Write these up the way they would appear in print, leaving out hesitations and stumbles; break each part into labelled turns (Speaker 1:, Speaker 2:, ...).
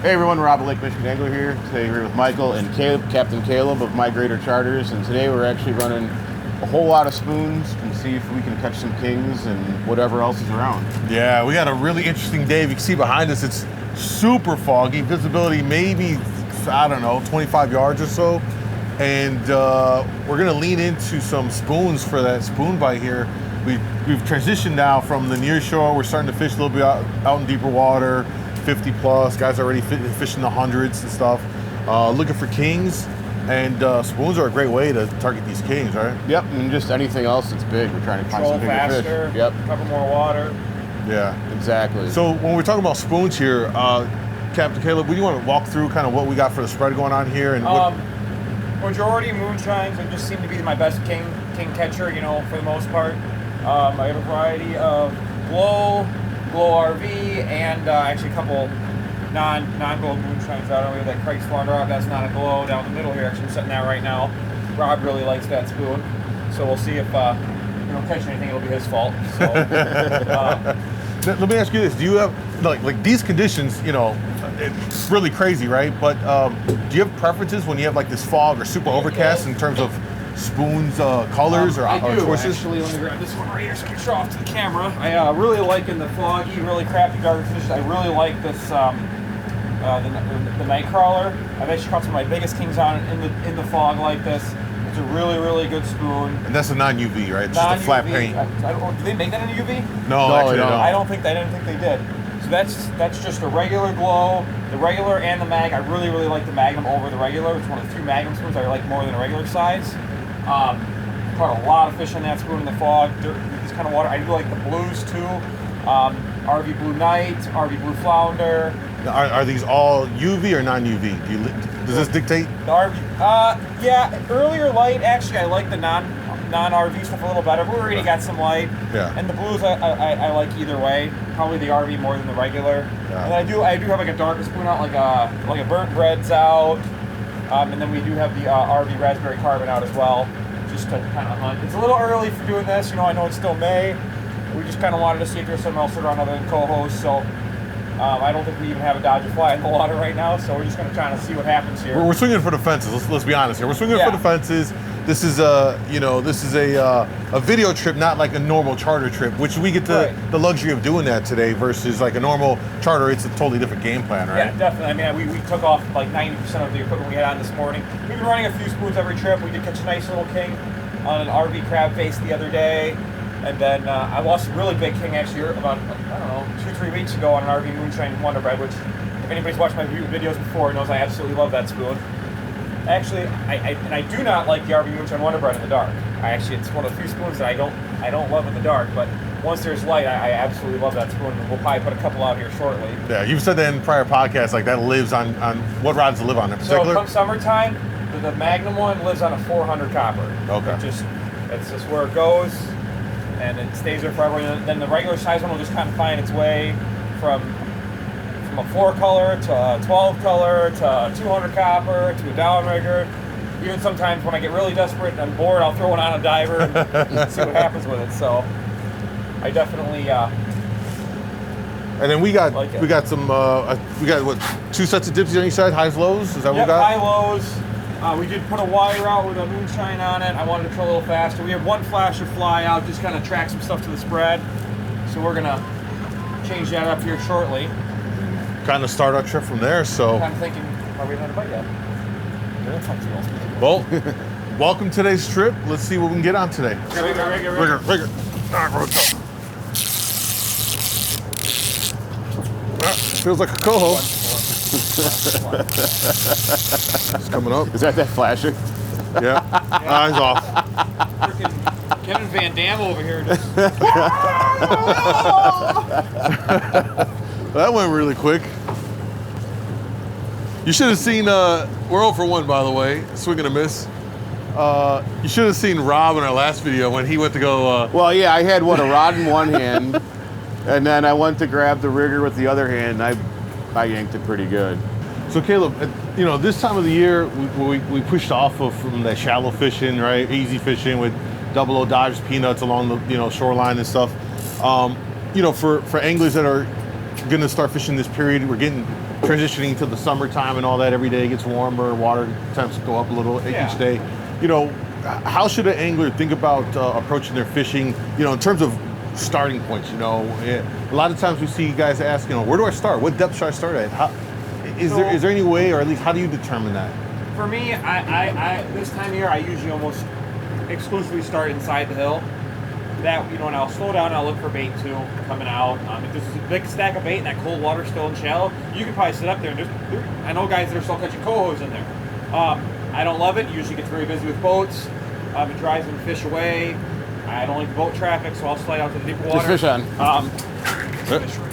Speaker 1: Hey everyone, Rob, Lake Michigan Angler here. Today we're here with Michael and Captain Caleb of Migrator Charters, and today we're actually running a whole lot of spoons and see if we can catch some kings and whatever else is around.
Speaker 2: Yeah, we got a really interesting day. If you can see behind us, it's super foggy. Visibility maybe, I don't know, 25 yards or so. And we're gonna lean into some spoons for that spoon bite here. We've transitioned now from the near shore. We're starting to fish a little bit out in deeper water. 50 plus, guys already fishing the hundreds and stuff, looking for kings, and spoons are a great way to target these kings, right?
Speaker 1: Yep, and just anything else that's big. We're trying to find some bigger
Speaker 3: faster,
Speaker 1: fish. Yep,
Speaker 3: cover more water.
Speaker 2: Yeah,
Speaker 1: exactly.
Speaker 2: So when we're talking about spoons here, Captain Caleb, would you want to walk through kind of what we got for the spread going on here? And
Speaker 3: majority MoonShines, and just seem to be my best king catcher, you know, for the most part. I have a variety of glow RV, and actually a couple non-glow MoonShines out. We have that Craig's Flounder, that's not a glow down the middle here. Actually, I'm setting that right now. Rob really likes that spoon, so we'll see if we don't catch anything. It'll be his fault. So,
Speaker 2: let me ask you this: do you have like these conditions? You know, it's really crazy, right? But do you have preferences when you have like this fog or super overcast in terms of spoons, colors, or choices?
Speaker 3: Actually, let me grab this one right here so I can show off to the camera. I really like in the foggy, really crappy dark fish. I really like this the night crawler. I've actually caught some of my biggest kings on it in the fog like this. It's a really good spoon.
Speaker 2: And that's a non-UV, right? It's just a flat paint.
Speaker 3: Do they make that in UV?
Speaker 2: No, actually no.
Speaker 3: I didn't think they did. So that's just a regular glow, the regular and the mag. I really like the Magnum over the regular. It's one of the two Magnum spoons I like more than a regular size. Caught a lot of fish on that spoon in the fog, this kind of water. I do like the blues too. RV Blue Night, RV Blue Flounder.
Speaker 2: Are these all UV or non-UV? Does this dictate?
Speaker 3: The RV, yeah, earlier light. Actually, I like the non-RV stuff a little better. But we already got some light.
Speaker 2: Yeah.
Speaker 3: And the blues, I like either way. Probably the RV more than the regular. Yeah. And I do have like a darker spoon out, like a burnt red's out. And then we do have the RV Raspberry Carbon out as well, just to kind of hunt. It's a little early for doing this, you know, I know it's still May. We just kind of wanted to see if there's something else around other than Coho's, so I don't think we even have a Dodger fly in the water right now, so we're just going to try to see what happens here.
Speaker 2: We're swinging for the fences, let's be honest here. We're swinging for the fences. This is a video trip, not like a normal charter trip, which we get the luxury of doing that today versus like a normal charter. It's a totally different game plan, right?
Speaker 3: Yeah, definitely. I mean, we took off like 90% of the equipment we had on this morning. We've been running a few spoons every trip. We did catch a nice little king on an RV crab face the other day. And then I lost a really big king actually about, I don't know, 2-3 weeks ago on an RV MoonShine Wonder Bread, which if anybody's watched my videos before knows I absolutely love that spoon. Actually, I do not like the RV MoonShine Wonder Bread in the dark. It's one of the few spoons that I don't love in the dark, but once there's light, I absolutely love that spoon. We'll probably put a couple out here shortly.
Speaker 2: Yeah, you've said that in prior podcasts, like that lives on what rods to live on in particular?
Speaker 3: So come summertime, the Magnum one lives on a 400 copper.
Speaker 2: Okay.
Speaker 3: It's just where it goes, and it stays there forever. And then the regular size one will just kind of find its way from a 4 color to a 12 color to a 200 copper to a downrigger. Even sometimes when I get really desperate and I'm bored, I'll throw one on a diver and see what happens with it. So I definitely
Speaker 2: and then we got
Speaker 3: like it.
Speaker 2: we got what, 2 sets of dipsies on each side, highs, lows? Is that what we got?
Speaker 3: High lows. We did put a wire out with a MoonShine on it. I wanted to throw a little faster. We have one flasher fly out, just kind of track some stuff to the spread. So we're gonna change that up here shortly.
Speaker 2: Kind of start our trip from there. So
Speaker 3: I'm thinking, are we not a bite yet?
Speaker 2: Well, welcome to today's trip. Let's see what we can get on today.
Speaker 3: Rigger.
Speaker 2: All right, road. Feels like a coho. It's coming up.
Speaker 1: Is that flasher?
Speaker 2: Yeah. Eyes off.
Speaker 3: Freaking Kevin Van Dam over here.
Speaker 2: That went really quick. You should have seen, we're 0 for 1, by the way, swing and a miss. You should have seen Rob in our last video when he went to go...
Speaker 1: Well, yeah, I had a rod in one hand, and then I went to grab the rigger with the other hand, and I yanked it pretty good.
Speaker 2: So Caleb, you know, this time of the year, we pushed off from that shallow fishing, right? Easy fishing with 00 Dodgers peanuts along the shoreline and stuff. You know, for anglers that are going to start fishing this period, we're getting transitioning to the summertime and all that. Every day gets warmer, water temps go up a little each day. You know, how should an angler think about approaching their fishing, you know, in terms of starting points? You know, a lot of times we see guys ask, you know, where do I start? What depth should I start at? Is there any way, or at least how do you determine that?
Speaker 3: For me, I this time of year, I usually almost exclusively start inside the hill. That, you know, and I'll slow down and I'll look for bait too coming out. If there's a big stack of bait and that cold water's still in shallow, you can probably sit up there and I know guys that are still catching cohos in there. I don't love it. It usually gets very busy with boats. It drives them fish away. I don't like the boat traffic, so I'll slide out to the deeper water.
Speaker 1: Just fish on.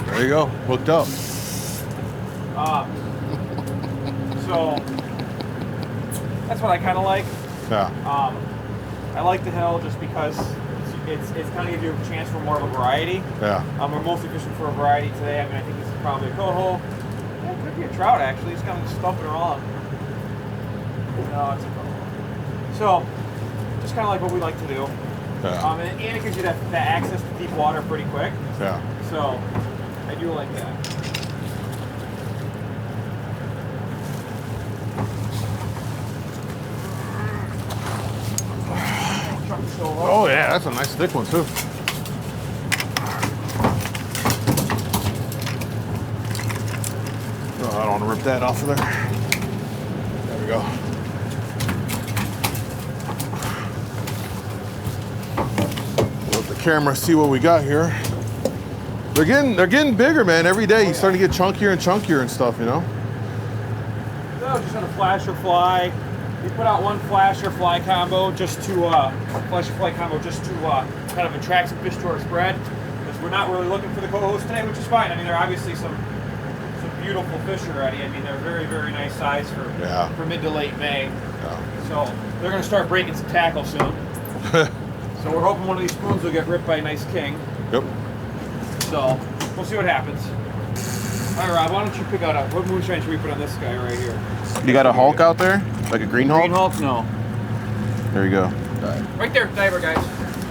Speaker 2: There you go, hooked up.
Speaker 3: So that's what I kind of like.
Speaker 2: Yeah.
Speaker 3: I like the hill just because it's kind of gives you a chance for more of a variety.
Speaker 2: Yeah.
Speaker 3: We're mostly fishing for a variety today. I mean, I think this is probably a coho. Yeah, it could be a trout actually. It's kind of just stumping around. No, it's a coho. So, just kind of like what we like to do.
Speaker 2: Yeah.
Speaker 3: And it gives you that access to deep water pretty quick.
Speaker 2: Yeah.
Speaker 3: So, I do like that.
Speaker 2: Oh yeah, that's a nice thick one too. Oh, I don't want to rip that off of there. There we go. Let the camera see what we got here. They're getting bigger, man. Every day, you're starting to get chunkier and chunkier and stuff, you know.
Speaker 3: No, just on a flasher fly. We put out one flasher fly combo just to kind of attract some fish to our spread, because we're not really looking for the cohos today, which is fine. I mean, they're obviously some beautiful fish already. I mean, they're very, very nice size for mid to late May.
Speaker 2: Yeah.
Speaker 3: So they're going to start breaking some tackle soon. So we're hoping one of these spoons will get ripped by a nice king.
Speaker 2: Yep.
Speaker 3: So we'll see what happens. All right, Rob, why don't you pick out what moonshine should we put on this guy right here?
Speaker 1: You got a Hulk out there? Like a green Hulk?
Speaker 3: Green Hulk? No.
Speaker 1: There you go.
Speaker 3: Right there, diver, guys.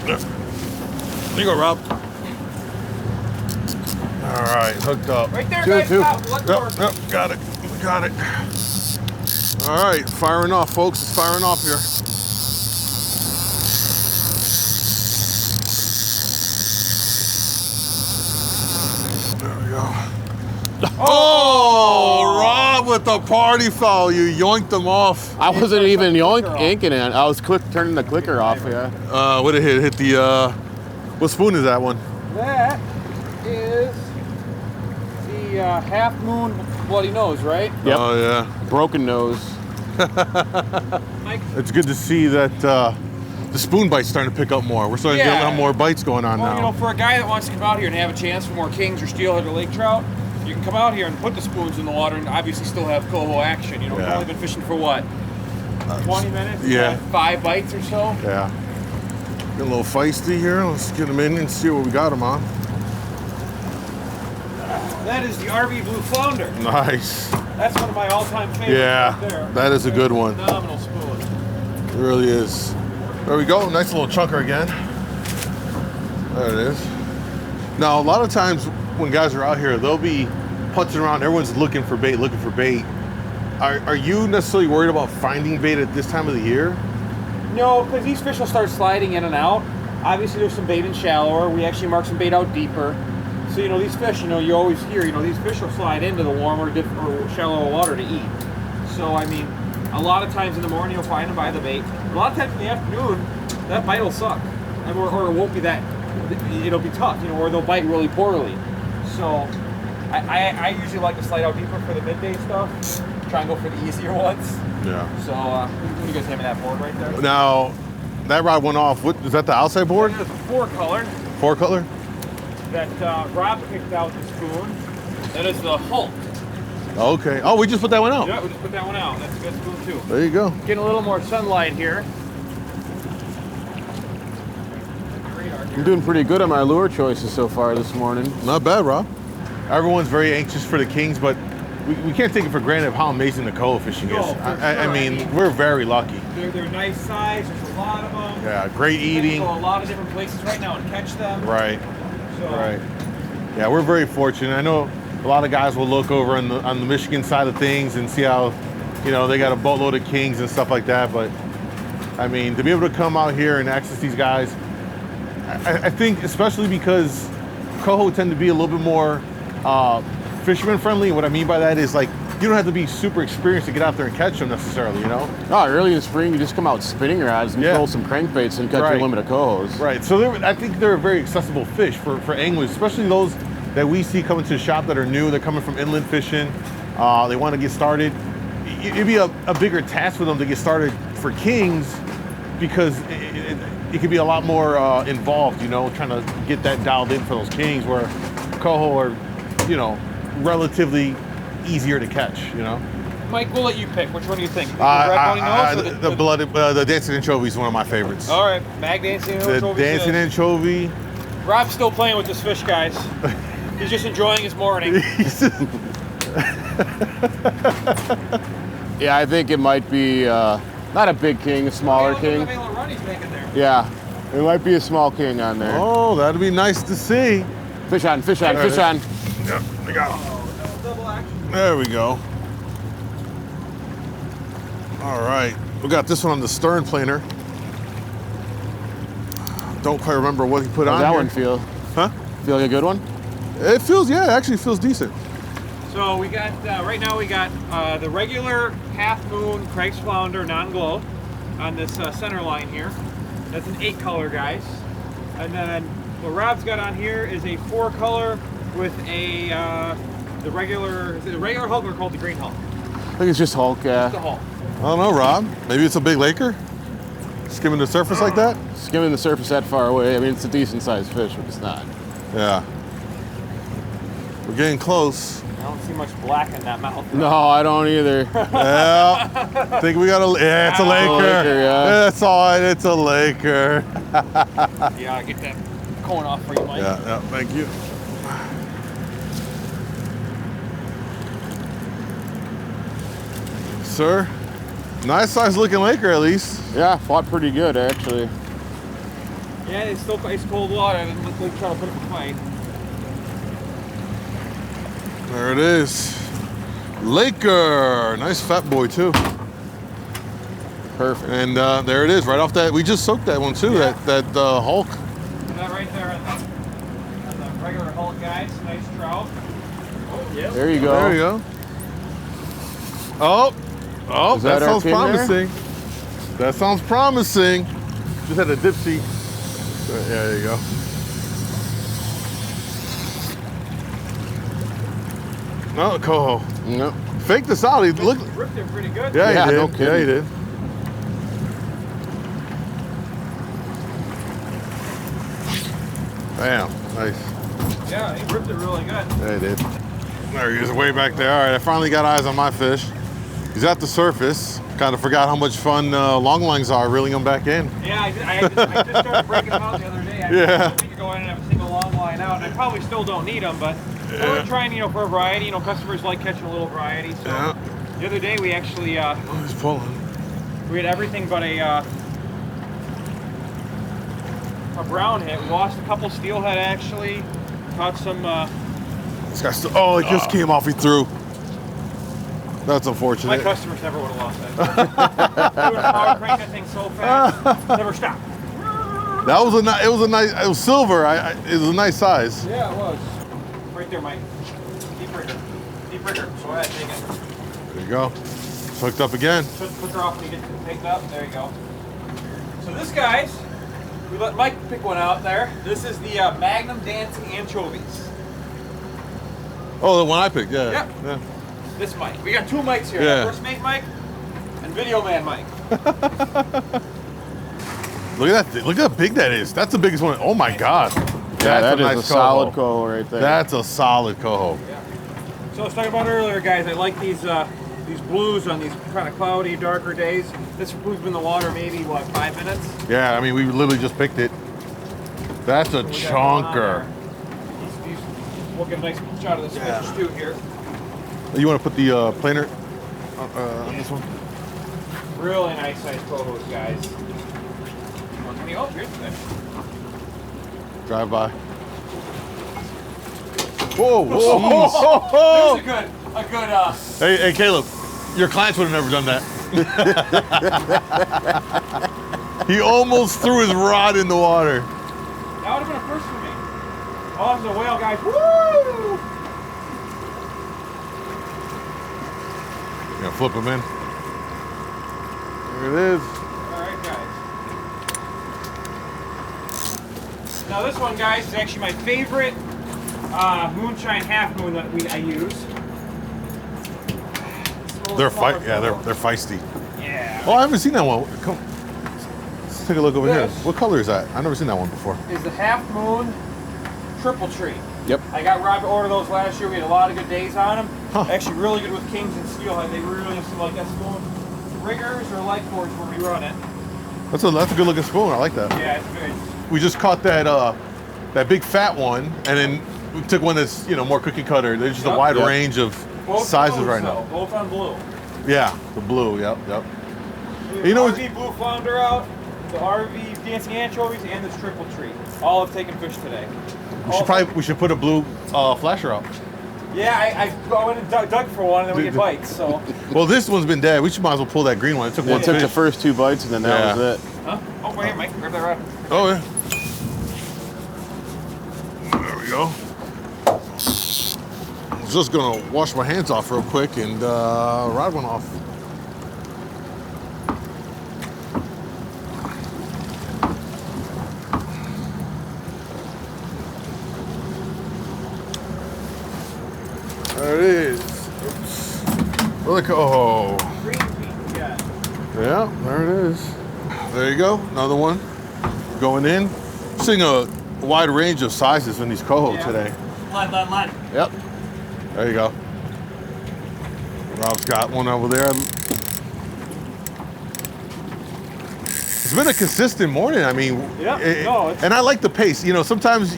Speaker 2: There you go, Rob. All right, hooked up.
Speaker 3: Right there, guys. Stop. Let go.
Speaker 2: Yep, got it. We got it. All right, firing off, folks. It's firing off here. There we go. Oh, Rob with the party foul. You yoinked them off.
Speaker 1: I wasn't even yanking it. I was turning the clicker off, yeah.
Speaker 2: What did it hit? Hit the, what spoon is that one?
Speaker 3: That is the Half Moon Bloody Nose, right?
Speaker 1: Yep.
Speaker 2: Oh, yeah.
Speaker 1: Broken nose.
Speaker 3: Mike?
Speaker 2: It's good to see that the spoon bite's starting to pick up more. We're starting to get a lot more bites going on
Speaker 3: Well,
Speaker 2: now.
Speaker 3: you know, for a guy that wants to come out here and have a chance for more kings or steelhead or lake trout, you can come out here and put the spoons in the water and obviously still have coho action. You know, we've only been fishing for what? 20 minutes?
Speaker 2: Yeah.
Speaker 3: 5 bites or so?
Speaker 2: Yeah. Get a little feisty here. Let's get them in and see what we got them on.
Speaker 3: That is the RV Blue Flounder.
Speaker 2: Nice.
Speaker 3: That's one of my all-time favorites
Speaker 2: Yeah,
Speaker 3: right there.
Speaker 2: that is a good one.
Speaker 3: Phenomenal spoon.
Speaker 2: It really is. There we go. Nice little chunker again. There it is. Now, a lot of times when guys are out here, they'll be punching around. Everyone's looking for bait. Are you necessarily worried about finding bait at this time of the year?
Speaker 3: No, because these fish will start sliding in and out. Obviously, there's some bait in shallower. We actually mark some bait out deeper. So, you know, these fish, you know, you always hear, you know, these fish will slide into the warmer, or shallower water to eat. So, I mean, a lot of times in the morning, you'll find them by the bait. A lot of times in the afternoon, that bite will suck. Or it won't be that, it'll be tough, you know, or they'll bite really poorly. So, I usually like to slide out deeper for the midday stuff. Try and go for the easier ones.
Speaker 2: Yeah.
Speaker 3: So, you guys hand me that board right there?
Speaker 2: Now, that rod went off. What is that? The outside board?
Speaker 3: It's a 4-color.
Speaker 2: 4-color?
Speaker 3: That Rob picked out the spoon. That is the Hulk.
Speaker 2: Okay. Oh, we just put that one out.
Speaker 3: Yeah, we just put that one out. That's a good spoon too.
Speaker 2: There you go.
Speaker 3: Getting a little more sunlight here.
Speaker 1: I'm doing pretty good on my lure choices so far this morning.
Speaker 2: Not bad, Rob. Everyone's very anxious for the kings, but we can't take it for granted how amazing the coho fishing is. I mean, we're very lucky.
Speaker 3: They're nice size. There's a lot of them.
Speaker 2: Yeah, great eating.
Speaker 3: Go a lot of different places right now and catch them.
Speaker 2: Right.
Speaker 3: So,
Speaker 2: Right. Yeah, we're very fortunate. I know a lot of guys will look over on the Michigan side of things and see how, you know, they got a boatload of kings and stuff like that. But I mean, to be able to come out here and access these guys, I think especially because coho tend to be a little bit more fisherman friendly. What I mean by that is, like, you don't have to be super experienced to get out there and catch them necessarily, you know?
Speaker 1: No, early in the spring, you just come out spinning rods and
Speaker 2: Yeah.
Speaker 1: throw some crankbaits and catch
Speaker 2: Right.
Speaker 1: your limit of cohos.
Speaker 2: Right. So I think they're a very accessible fish for anglers, especially those that we see coming to the shop that are new. They're coming from inland fishing. They want to get started. It'd be a bigger task for them to get started for kings, because it could be a lot more involved, you know, trying to get that dialed in for those kings, where coho are, you know, relatively easier to catch, you know.
Speaker 3: Mike, we'll let you pick. Which one do you think? The red bunny nose or
Speaker 2: the dancing anchovy is one of my favorites.
Speaker 3: All right, mag dancing
Speaker 2: The
Speaker 3: anchovy.
Speaker 2: dancing anchovy.
Speaker 3: Rob's still playing with this fish, guys. He's just enjoying his morning.
Speaker 1: Yeah, I think it might be not a big king, a smaller king.
Speaker 3: Look at the little run he's making there.
Speaker 1: Yeah, it might be a small king on there.
Speaker 2: Oh, that'd be nice to see.
Speaker 1: Fish on, fish on, fish on.
Speaker 2: Yep, I got him.
Speaker 3: Oh, no, double action.
Speaker 2: There we go. All right, we got this one on the stern planer. Don't quite remember what he put on
Speaker 1: How's that
Speaker 2: here.
Speaker 1: one feel?
Speaker 2: Huh?
Speaker 1: Feel like a good one?
Speaker 2: It feels, yeah, it actually feels decent.
Speaker 3: So we got, right now we got the regular half moon Craig's flounder non-glow on this center line here. That's an 8 color, guys. And then what Rob's got on here is a 4 color with a, the regular Hulk, or called the green Hulk?
Speaker 1: I think it's just Hulk, yeah.
Speaker 3: The Hulk.
Speaker 2: I don't know, Rob. Maybe it's a big laker? Skimming the surface like that?
Speaker 1: Skimming the surface that far away. I mean, it's a decent sized fish, but it's not.
Speaker 2: Yeah. We're getting close.
Speaker 3: I don't see much black in that mouth.
Speaker 1: No, I don't either.
Speaker 2: Yeah. I think we got a, yeah, it's a laker.
Speaker 1: laker, yeah.
Speaker 2: That's all right, it's a laker.
Speaker 3: Yeah, get that going off for you, Mike.
Speaker 2: Yeah, yeah, thank you. Sir, nice size looking laker at least.
Speaker 1: Yeah, fought pretty good, actually.
Speaker 3: Yeah, it's still ice cold water. I didn't look trying to put up a fight.
Speaker 2: There it is. Laker, nice fat boy too.
Speaker 1: Perfect.
Speaker 2: And there it is, right off that. We just soaked that one too.
Speaker 3: Yeah.
Speaker 2: That Hulk.
Speaker 3: And that right there on the regular Hulk, guys. Nice trout. Oh, yeah.
Speaker 1: There you go.
Speaker 2: There you go. Oh,
Speaker 1: Is
Speaker 2: that
Speaker 1: that our
Speaker 2: sounds
Speaker 1: king there?
Speaker 2: promising. That sounds promising. Just had a dipsy. Yeah, there you go. No, coho.
Speaker 1: No.
Speaker 2: Fake this out. He look.
Speaker 3: Ripped him pretty good.
Speaker 2: Yeah,
Speaker 1: Yeah,
Speaker 2: he did.
Speaker 1: no kidding.
Speaker 2: Yeah, he did. Bam. Nice.
Speaker 3: Yeah, he ripped it really good.
Speaker 2: Yeah, he did. There he is, way back there. All right, I finally got eyes on my fish. He's at the surface. Kind of forgot how much fun long lines are reeling them back in.
Speaker 3: Yeah, I just started breaking them out the other day. I
Speaker 2: Yeah.
Speaker 3: need to go in and have a single long line out. And I probably still don't need them, but we're trying, for a variety. Customers like catching a little variety. So
Speaker 2: Yeah.
Speaker 3: the other day we actually
Speaker 2: Oh, he's pulling.
Speaker 3: we had everything but a brown hit. We lost a couple steelhead actually. Caught some.
Speaker 2: This guy's still. Oh, it just came off. He threw. That's
Speaker 3: My
Speaker 2: unfortunate.
Speaker 3: customers never would have lost that. We would power crank that thing so fast, never stop.
Speaker 2: That was it was a nice. It was silver. It was a nice size.
Speaker 3: Yeah, it was. Right there, Mike. Deep rigger. Deep rigger. So ahead, take it.
Speaker 2: There you go. It's hooked up again.
Speaker 3: Just put her off when you get it picked up. There you go. So this, guys, we let Mike pick one out there. This is the Magnum Dancing Anchovies.
Speaker 2: Oh, the one I picked. Yeah.
Speaker 3: Yep.
Speaker 2: Yeah.
Speaker 3: This Mike. We got 2 mics here.
Speaker 2: Yeah.
Speaker 3: First mate Mike and Video Man Mike.
Speaker 2: Look at that. Look how big that is. That's the biggest one. Oh my God.
Speaker 1: Yeah,
Speaker 2: That's
Speaker 1: that is
Speaker 2: nice
Speaker 1: a solid
Speaker 2: coho.
Speaker 1: coho right there.
Speaker 2: That's a solid coho.
Speaker 3: Yeah. So I was talking about earlier, guys. I like these blues on these kind of cloudy, darker days. This blue's been in the water maybe 5 minutes.
Speaker 2: Yeah, I mean, we literally just picked it. That's a
Speaker 3: We got one on
Speaker 2: chonker.
Speaker 3: there. We'll get a nice shot of this fish too here.
Speaker 2: You want to put the planer on this one?
Speaker 3: Really nice size cohos, guys. Oh, here's the fish.
Speaker 2: Drive by. Whoa, whoa.
Speaker 3: This is a good.
Speaker 2: Hey, Caleb, your clients would have never done that. He almost threw his rod in the water.
Speaker 3: That would have been a first for me. Oh, this is a whale, guys. Woo!
Speaker 2: You gonna flip him in? There it is.
Speaker 3: All right, guys. Now this one, guys, is actually my favorite MoonShine half moon that I use.
Speaker 2: They're feisty.
Speaker 3: Yeah.
Speaker 2: Oh, I haven't seen that one. Come, let's take a look over here.
Speaker 3: This.
Speaker 2: What color is that? I've never seen that one before.
Speaker 3: Is the half moon triple tree.
Speaker 1: Yep.
Speaker 3: I got Rob to order those last year. We had a lot of good days on them.
Speaker 2: Huh.
Speaker 3: Actually, really good with kings and steelhead. They really seem like that's going riggers or light boards when we run it.
Speaker 2: That's a good looking spoon. I like that.
Speaker 3: Yeah, it's good.
Speaker 2: We just caught that that big fat one, and then we took one that's more cookie cutter. There's just a wide range of
Speaker 3: Both
Speaker 2: sizes
Speaker 3: blues,
Speaker 2: right
Speaker 3: though.
Speaker 2: now.
Speaker 3: Both on blue.
Speaker 2: Yeah, the blue. Yep.
Speaker 3: We have
Speaker 2: You know
Speaker 3: the RV blue flounder out, the RV dancing anchovies, and this triple tree. All have taken fish today.
Speaker 2: We should put a blue flasher out.
Speaker 3: Yeah, I went and dug for one, and then we get bites. So.
Speaker 2: Well, this one's been dead. We should might as well pull that green one. It took one
Speaker 1: It took
Speaker 2: fish.
Speaker 1: the first 2 bites, and then that was it.
Speaker 3: Huh? Oh, wait here, Mike. Grab that rod.
Speaker 2: Oh yeah. There we go. I was just gonna wash my hands off real quick, and rod went off. There it is. Oops. Look, oh.
Speaker 3: Green feet, yeah.
Speaker 2: Yeah, there it is. There you go, another one. Going in. Seeing a wide range of sizes in these coho today.
Speaker 3: Line.
Speaker 2: Yep. There you go. Rob's got one over there. It's been a consistent morning. I mean, and I like the pace. Sometimes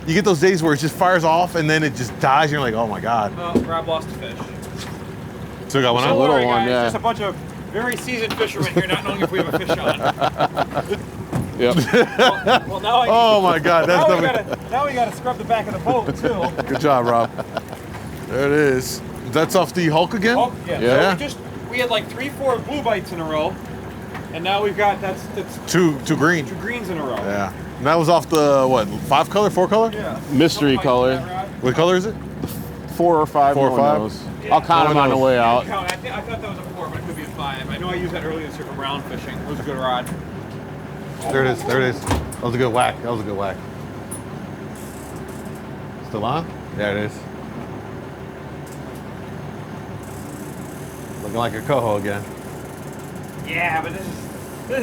Speaker 2: you get those days where it just fires off and then it just dies. And you're like, oh my God.
Speaker 3: Well, Rob lost a fish.
Speaker 2: Still got one
Speaker 3: So
Speaker 2: out?
Speaker 1: little
Speaker 3: sorry,
Speaker 1: one,
Speaker 3: guys.
Speaker 1: yeah.
Speaker 3: Just a bunch of very seasoned fishermen here not knowing if we have a fish on.
Speaker 1: Yep.
Speaker 3: Well, now
Speaker 2: Oh my God, that's
Speaker 3: now we gotta scrub the back of the boat too.
Speaker 2: Good job, Rob. There it is. That's off the Hulk again?
Speaker 3: Oh, yeah.
Speaker 2: Yeah.
Speaker 3: So we had like 3-4 blue bites in a row, and now we've got that's
Speaker 2: Two green.
Speaker 3: 2 greens in a row.
Speaker 2: Yeah. And that was off the, what, 5 color, 4 color?
Speaker 3: Yeah.
Speaker 1: Mystery
Speaker 3: Couple
Speaker 1: color.
Speaker 3: bites on that rod.
Speaker 2: What color is it?
Speaker 1: 4 or 5.
Speaker 2: 4 or
Speaker 1: no
Speaker 2: 5?
Speaker 1: one knows.
Speaker 3: Yeah.
Speaker 1: I'll count
Speaker 2: No
Speaker 1: them
Speaker 2: one
Speaker 1: on the
Speaker 2: knows.
Speaker 1: way out.
Speaker 3: I thought that was a 4, but it could be a 5. I know I used that earlier this year for round fishing. It was a good rod.
Speaker 2: There it is. There it is. That was a good whack. That was a good whack. Still on? There it is. Looking like a coho again.
Speaker 3: Yeah, but this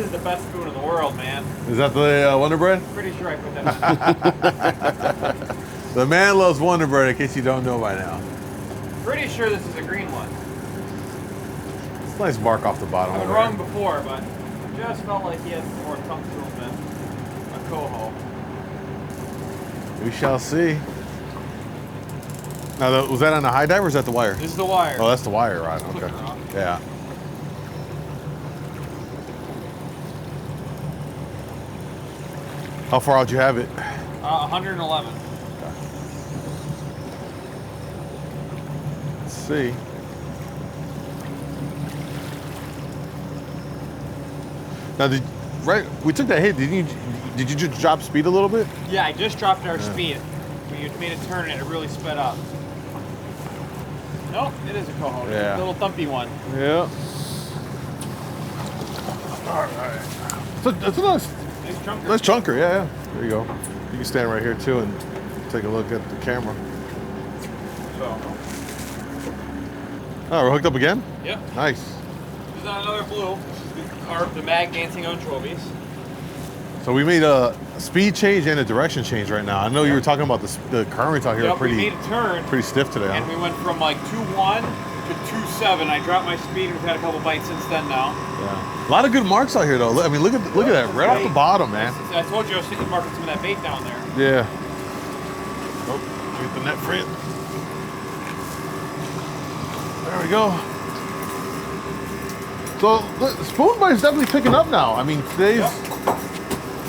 Speaker 3: is the best spoon in the world, man.
Speaker 2: Is that the Wonder Bread?
Speaker 3: Pretty sure I put that on.
Speaker 2: The man loves Wonder Bread, in case you don't know by now.
Speaker 3: Pretty sure this is a green one.
Speaker 2: It's nice bark off the bottom.
Speaker 3: I've been
Speaker 2: over
Speaker 3: wrong
Speaker 2: there.
Speaker 3: before, but just felt like he had more tongue to him than a coho.
Speaker 2: We shall see. Now, was that on the high dive or is that the wire?
Speaker 3: This is the wire.
Speaker 2: Oh, that's the wire rod.
Speaker 3: Flip
Speaker 2: Okay.
Speaker 3: it off.
Speaker 2: Yeah. How far out you have it?
Speaker 3: 111.
Speaker 2: Let's see. Now, we took that hit. Did you just drop speed a little bit?
Speaker 3: Yeah, I just dropped our speed. We made a turn and it really sped up. Nope, it is a coho.
Speaker 2: Yeah.
Speaker 3: A little thumpy one.
Speaker 2: Yeah. All right. So that's a nice
Speaker 3: Nice chunker.
Speaker 2: chunker. Yeah. There you go. You can stand right here too and take a look at the camera.
Speaker 3: So,
Speaker 2: Oh, we're hooked up again?
Speaker 3: yep.
Speaker 2: Nice.
Speaker 3: This is another blue. The mag dancing anchovies.
Speaker 2: So we made a speed change and a direction change right now. I know you were talking about the currents out here are
Speaker 3: Yep, we
Speaker 2: pretty
Speaker 3: made a turn.
Speaker 2: pretty stiff today.
Speaker 3: And
Speaker 2: Huh?
Speaker 3: we went from like 2-1 to 2-7. I dropped my speed. We've had a couple bites since then now.
Speaker 2: Yeah. A lot of good marks out here though. I mean, look at that right off the bottom, man.
Speaker 3: I told you I was thinking marking some of that bait down there.
Speaker 2: Yeah. Oh, get the net free. There we go. So the spoon bite is definitely picking up now. I mean,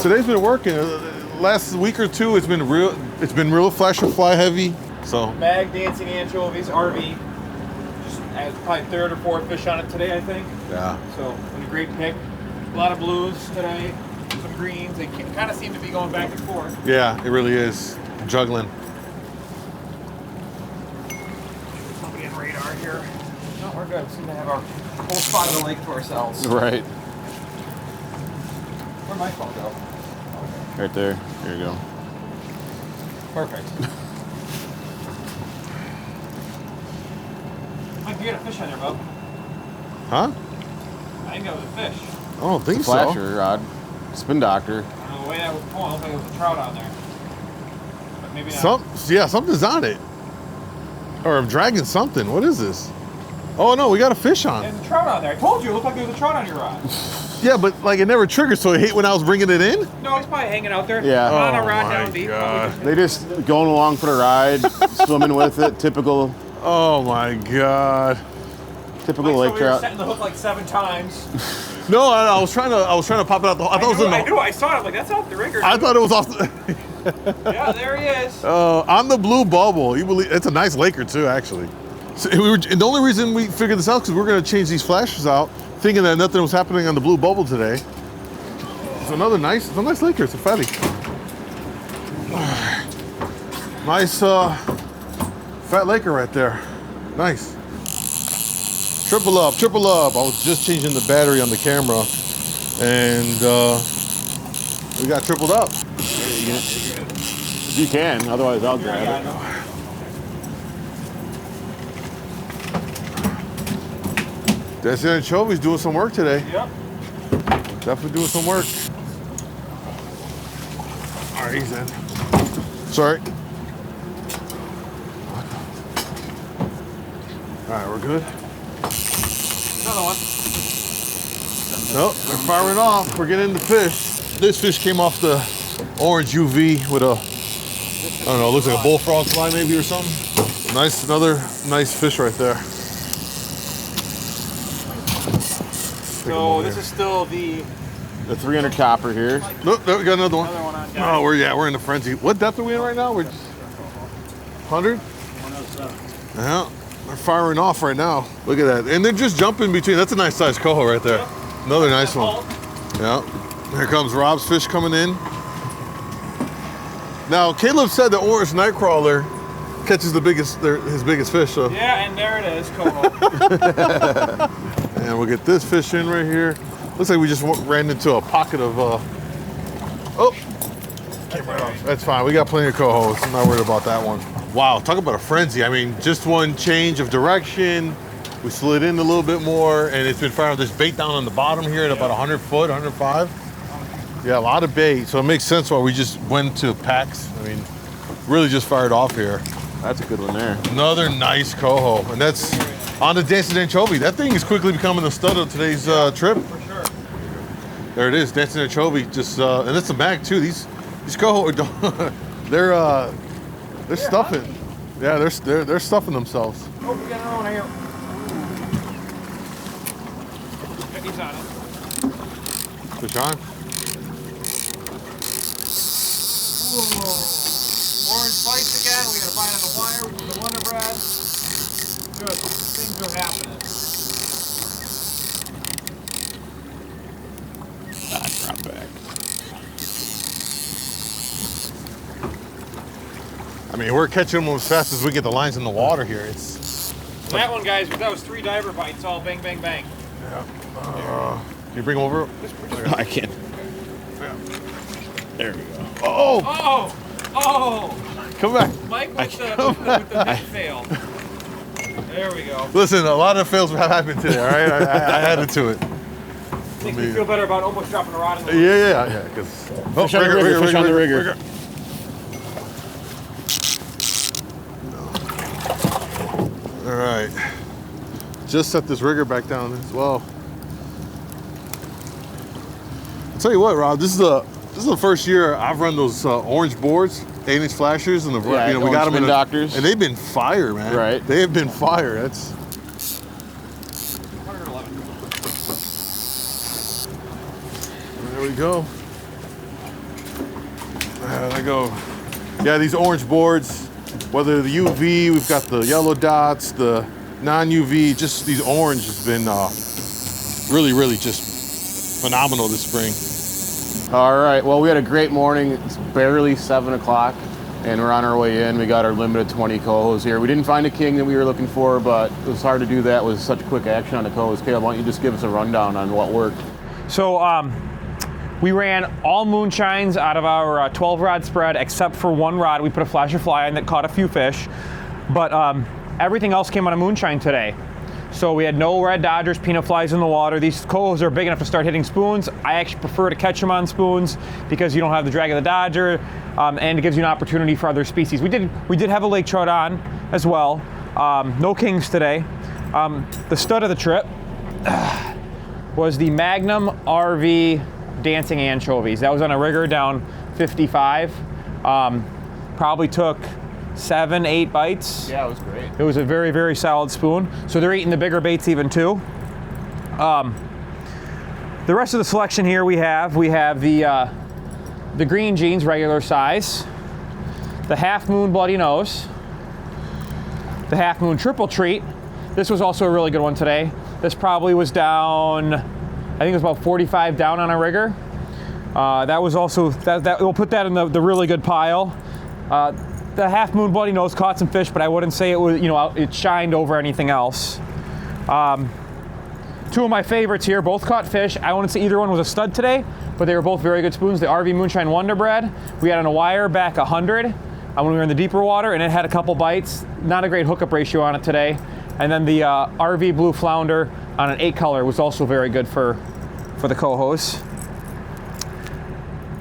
Speaker 2: today's been working. Last week or two, it's been real flash or fly heavy. So
Speaker 3: Mag dancing anchovies, RV. Just had probably third or fourth fish on it today, I think.
Speaker 2: yeah.
Speaker 3: So a great pick. A lot of blues today, some greens. They kind of seem to be going back and forth.
Speaker 2: Yeah, it really is. Juggling.
Speaker 3: Somebody on radar here. No, we're good. We seem to have our whole spot of the lake to ourselves.
Speaker 1: Right.
Speaker 3: Where'd my phone go?
Speaker 1: Right there. Here you go.
Speaker 3: Perfect. Mike, you got a fish on there, bub.
Speaker 2: Huh?
Speaker 3: I think that was a fish.
Speaker 2: I don't think
Speaker 1: It's a flasher rod. Spin doctor.
Speaker 3: I don't know the way that was pulling. It looked like it was a trout on there. But maybe not.
Speaker 2: Something's on it. Or I'm dragging something. What is this? Oh no, we got a fish on.
Speaker 3: There's a trout on there. I told you, it looked like there was a trout on your rod.
Speaker 2: Yeah, but like it never triggered, so I hate when I was bringing it in.
Speaker 3: No, it's probably hanging out there.
Speaker 1: Yeah.
Speaker 3: On a
Speaker 2: Oh
Speaker 3: rod
Speaker 2: my
Speaker 3: down deep.
Speaker 2: God.
Speaker 1: They just going along for the ride, swimming with it. Typical
Speaker 2: Oh my God.
Speaker 1: lake trout.
Speaker 3: Setting the hook like 7 times.
Speaker 2: No, I was trying to pop it out the hole. I thought it was in the.
Speaker 3: I knew. I saw it. I'm like, that's off the rigger.
Speaker 2: I thought it was off the.
Speaker 3: Yeah, there he is.
Speaker 2: On the blue bubble. You believe it's a nice Laker too, actually. So the only reason we figured this out because we're going to change these flashes out, thinking that nothing was happening on the blue bubble today. It's a nice Laker. It's a fatty. Nice fat Laker right there. Nice. Triple up. I was just changing the battery on the camera, and we got tripled up.
Speaker 1: If you can, otherwise I'll grab it.
Speaker 2: That's the anchovies doing some work today.
Speaker 3: Yep.
Speaker 2: Definitely doing some work. All right, he's in. Sorry. All right, we're good.
Speaker 3: Another one.
Speaker 2: Nope, they're firing off. We're getting the fish. This fish came off the orange UV with a, I don't know, it looks like a bullfrog fly maybe or something. Nice, another nice fish right there.
Speaker 3: So this is still the
Speaker 1: 300 copper here.
Speaker 2: Nope, there we got another one.
Speaker 3: other one on.
Speaker 2: Oh, we're in a frenzy. What depth are we in right now? We're just 100?
Speaker 3: 107.
Speaker 2: Yeah, they're firing off right now. Look at that. And they're just jumping between. That's a nice size coho right there.
Speaker 3: Yep.
Speaker 2: Another nice one. Yeah. Here comes Rob's fish coming in. Now, Caleb said the orange nightcrawler catches his biggest fish. So.
Speaker 3: Yeah, and there it is, Coho.
Speaker 2: And we'll get this fish in right here. Looks like we just ran into a pocket of. Oh, came right off. That's fine. We got plenty of cohos. I'm not worried about that one. Wow, talk about a frenzy. I mean, just one change of direction. We slid in a little bit more, and it's been firing. There's bait down on the bottom here at about 100 foot, 105. Yeah, a lot of bait. So it makes sense why we just went to packs. I mean, really just fired off here.
Speaker 1: That's a good one there.
Speaker 2: Another nice coho, and that's on the dancing anchovy. That thing is quickly becoming the stud of today's trip.
Speaker 3: For sure.
Speaker 2: There it is, dancing anchovy. Just and it's a mag too. These coho, they're stuffing. Yeah, they're stuffing themselves.
Speaker 3: Oh, we got another one here. He's on it.
Speaker 2: Fish on.
Speaker 3: Whoa. Orange spikes again. We got a bite on the wire. We put the Wonder Bread. Good. Things are happening.
Speaker 1: Drop back.
Speaker 2: I mean, we're catching them as fast as we get the lines in the water here. It's
Speaker 3: That one, guys, that was 3 diver bites, all bang, bang, bang.
Speaker 2: yeah. Can you bring them over?
Speaker 1: I can't.
Speaker 2: Yeah.
Speaker 1: There we go.
Speaker 2: Oh,
Speaker 3: Oh! Oh!
Speaker 2: come back.
Speaker 3: Mike with the net fail. There we go.
Speaker 2: Listen, a lot of fails have happened today. All right, I added to it.
Speaker 3: Makes me feel better about almost dropping a rod in the
Speaker 2: Yeah. Because
Speaker 1: Fish on the rigger, fish on the rigger.
Speaker 2: All right, just set this rigger back down as well. I'll tell you what, Rob, this is the first year I've run those orange boards, 8-inch flashers, and we got them in
Speaker 1: doctors,
Speaker 2: and they've been fire, man.
Speaker 1: Right,
Speaker 2: they have been fire. That's
Speaker 3: 111.
Speaker 2: there we go. There I go. Yeah, these orange boards, Whether the UV, we've got the yellow dots, the non-UV, just these orange has been really, really just phenomenal this spring.
Speaker 1: All right, well, we had a great morning. It's barely 7 o'clock, and we're on our way in. We got our limited 20 cohos here. We didn't find a king that we were looking for, but it was hard to do that with such quick action on the cohos. Caleb, why don't you just give us a rundown on what worked?
Speaker 3: So we ran all moonshines out of our 12 rod spread except for one rod. We put a flasher fly on that caught a few fish, but everything else came on a moonshine today. So we had no red dodgers, peanut flies in the water. These cohos are big enough to start hitting spoons. I actually prefer to catch them on spoons because you don't have the drag of the dodger, and it gives you an opportunity for other species. We did have a lake trout on as well. No kings today. The stud of the trip was the Magnum RV dancing anchovies. That was on a rigger down 55. Probably took 7, 8 bites.
Speaker 1: Yeah, it was great.
Speaker 3: It was a very, very solid spoon. So they're eating the bigger baits even too. The rest of the selection here we have the green jeans, regular size, the Half Moon Bloody Nose, the Half Moon Triple Treat. This was also a really good one today. This probably was down, I think it was about 45 down on a rigger. That was also, we'll put that in the really good pile. The Half Moon Bloody Nose caught some fish, but I wouldn't say it was, it shined over anything else. Two of my favorites here, both caught fish. I wouldn't say either one was a stud today, but they were both very good spoons. The RV Moonshine Wonder Bread, we had on a wire back 100 when we were in the deeper water, and it had a couple bites. Not a great hookup ratio on it today. And then the RV Blue Flounder on an 8 color was also very good for the cohos.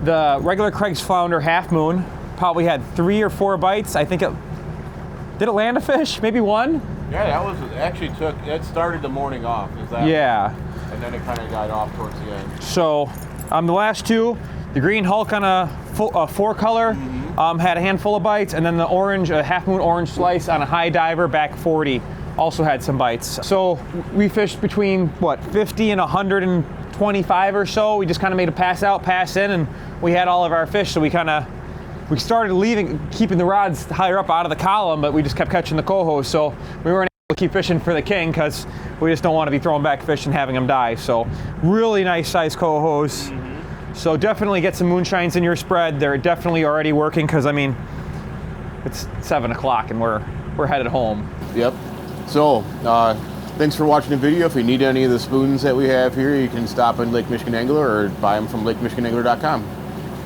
Speaker 3: The regular Craig's Flounder Half Moon probably had 3 or 4 bites. I think did it land a fish? Maybe one?
Speaker 1: Yeah, that started the morning off. Is that?
Speaker 3: Yeah.
Speaker 1: And then it kind of died off towards the end.
Speaker 3: So the last two, the Green Hulk on a 4 color, had a handful of bites, and then the orange, a Half Moon Orange Slice on a high diver back 40 also had some bites. So we fished between 50 and 125 or so. We just kind of made a pass out, pass in, and we had all of our fish. So we started keeping the rods higher up out of the column, but we just kept catching the cohos. So we weren't able to keep fishing for the king because we just don't want to be throwing back fish and having them die. So really nice size cohos. So definitely get some moonshines in your spread. They're definitely already working because it's 7 o'clock and we're headed home.
Speaker 1: Yep. So thanks for watching the video. If you need any of the spoons that we have here, you can stop in Lake Michigan Angler or buy them from LakeMichiganAngler.com.